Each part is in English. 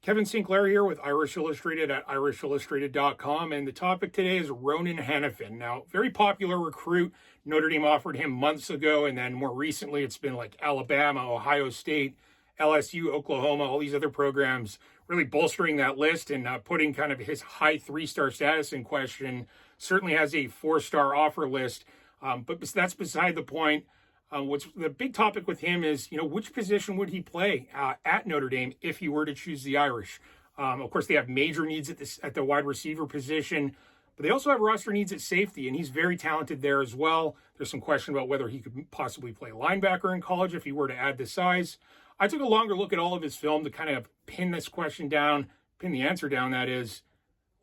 Kevin Sinclair here with Irish Illustrated at irishillustrated.com, and the topic today is Ronan Hanafin. Now, very popular recruit. Notre Dame offered him months ago, and then more recently it's been like Alabama, Ohio State, LSU, Oklahoma, all these other programs really bolstering that list and putting kind of his high three-star status in question. Certainly has a four-star offer list, but that's beside the point. What's the big topic with him is, which position would he play at Notre Dame if he were to choose the Irish? Of course, they have major needs at the wide receiver position, but they also have roster needs at safety, and he's very talented there as well. There's some question about whether he could possibly play linebacker in college if he were to add the size. I took a longer look at all of his film to kind of pin this question down, pin the answer down, that is.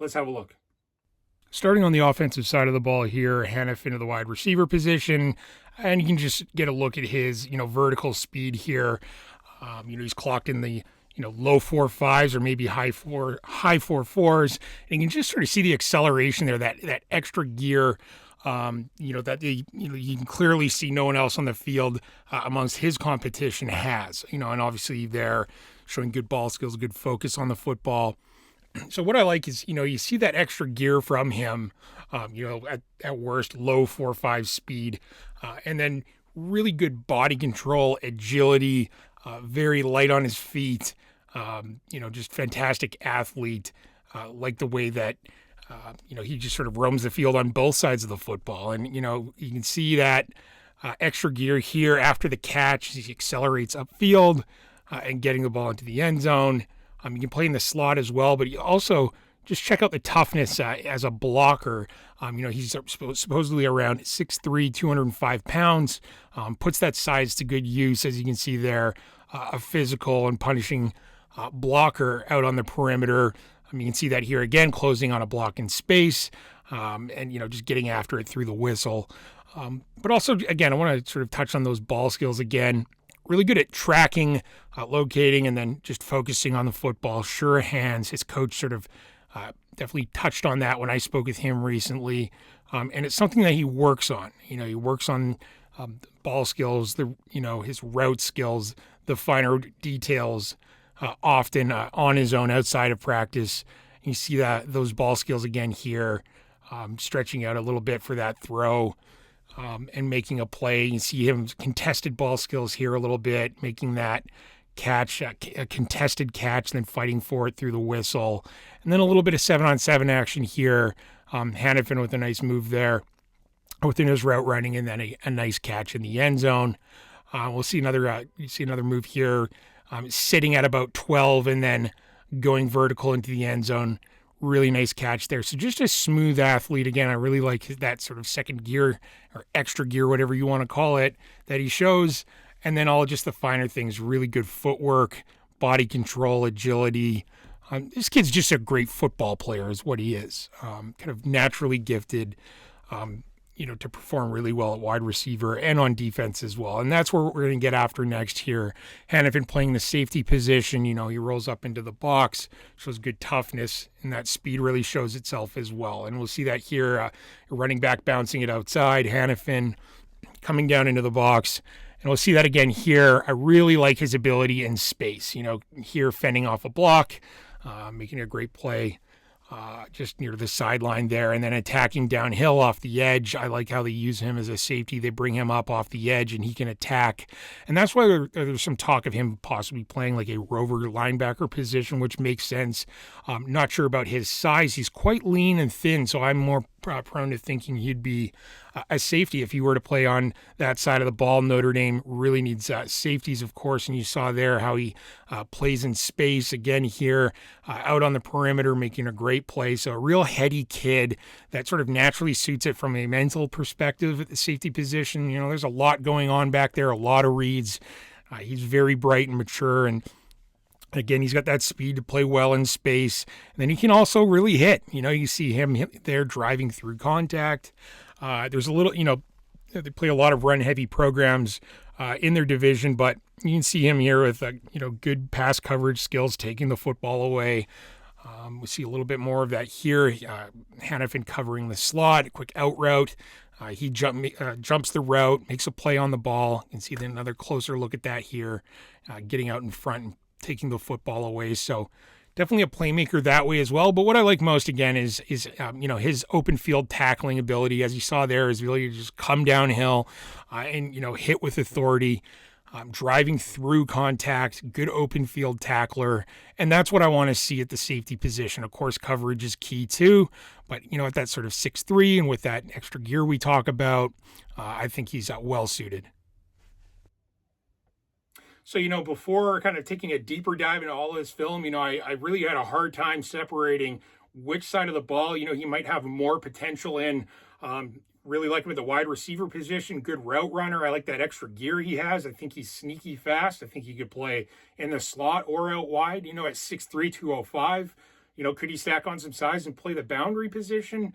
Let's have a look. Starting on the offensive side of the ball here, Hanafin to the wide receiver position, and you can just get a look at his, vertical speed here. He's clocked in the, low 4.5s or maybe high 4.4s, and you can just sort of see the acceleration there, that extra gear. That you can clearly see no one else on the field amongst his competition has. And obviously they're showing good ball skills, good focus on the football. So what I like is, you see that extra gear from him, at worst, low 4.5 speed, and then really good body control, agility, very light on his feet, just fantastic athlete, like the way that, he just sort of roams the field on both sides of the football. And, you can see that extra gear here after the catch as he accelerates upfield and getting the ball into the end zone. You can play in the slot as well, but you also just check out the toughness as a blocker. He's supposedly around 6'3", 205 pounds, puts that size to good use, as you can see there, a physical and punishing blocker out on the perimeter. You can see that here again, closing on a block in space, and, just getting after it through the whistle. But also, again, I want to sort of touch on those ball skills again. Really good at tracking, locating, and then just focusing on the football. Sure hands. His coach sort of definitely touched on that when I spoke with him recently. And it's something that he works on. He works on ball skills, his route skills, the finer details, often on his own outside of practice. You see those ball skills again here, stretching out a little bit for that throw. And making a play. You see him contested ball skills here a little bit, making that catch, a contested catch, then fighting for it through the whistle. And then a little bit of 7-on-7 action here. Hanafin with a nice move there within his route running, and then a nice catch in the end zone. We'll see another move here, sitting at about 12 and then going vertical into the end zone. Really nice catch there. So just a smooth athlete. Again, I really like that sort of second gear or extra gear, whatever you want to call it, that he shows. And then all just the finer things, really good footwork, body control, agility. This kid's just a great football player is what he is. Kind of naturally gifted, to perform really well at wide receiver and on defense as well. And that's where we're going to get after next here. Hanafin playing the safety position. He rolls up into the box, shows good toughness, and that speed really shows itself as well. And we'll see that here, running back bouncing it outside, Hanafin coming down into the box. And we'll see that again here. I really like his ability in space, here fending off a block, making a great play. Just near the sideline there, and then attacking downhill off the edge. I like how they use him as a safety. They bring him up off the edge, and he can attack. And that's why there's some talk of him possibly playing like a rover linebacker position, which makes sense. Not sure about his size. He's quite lean and thin, so I'm more prone to thinking he'd be a safety if he were to play on that side of the ball. Notre Dame really needs safeties, of course, and you saw there how he plays in space. Again here, out on the perimeter, making a great play. So a real heady kid that sort of naturally suits it from a mental perspective at the safety position. There's a lot going on back there, a lot of reads. He's very bright and mature, and again, he's got that speed to play well in space. And then he can also really hit. You see him there driving through contact. There's a little, they play a lot of run-heavy programs in their division, but you can see him here with, good pass coverage skills, taking the football away. We see a little bit more of that here. Hanafin covering the slot, a quick out route. He jumps the route, makes a play on the ball. You can see another closer look at that here, getting out in front and taking the football away. So definitely a playmaker that way as well. But what I like most again is his open field tackling ability, as you saw there, his ability to just come downhill and hit with authority. Driving through contact, good open field tackler, and that's what I want to see at the safety position. Of course, coverage is key too, but at that sort of 6'3" and with that extra gear we talk about, I think he's well suited. So, before kind of taking a deeper dive into all his film, I really had a hard time separating which side of the ball, he might have more potential in. Really like him at the wide receiver position. Good route runner. I like that extra gear he has. I think he's sneaky fast. I think he could play in the slot or out wide, at 6'3", 205. Could he stack on some size and play the boundary position?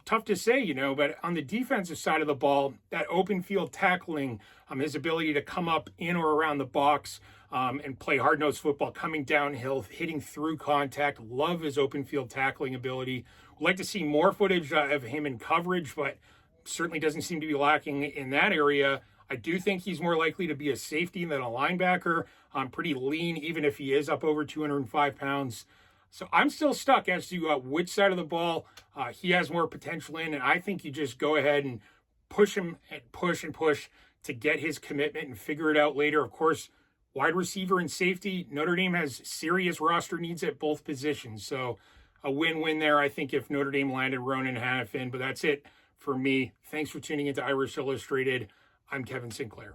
Tough to say, but on the defensive side of the ball, that open field tackling, his ability to come up in or around the box and play hard-nosed football, coming downhill, hitting through contact. Love his open field tackling ability. Would like to see more footage of him in coverage, but certainly doesn't seem to be lacking in that area. I do think he's more likely to be a safety than a linebacker. Pretty lean, even if he is up over 205 pounds. So I'm still stuck as to which side of the ball he has more potential in, and I think you just go ahead and push him and push to get his commitment and figure it out later. Of course, wide receiver and safety, Notre Dame has serious roster needs at both positions. So a win-win there, I think, if Notre Dame landed Ronan Hanafin. But that's it for me. Thanks for tuning into Irish Illustrated. I'm Kevin Sinclair.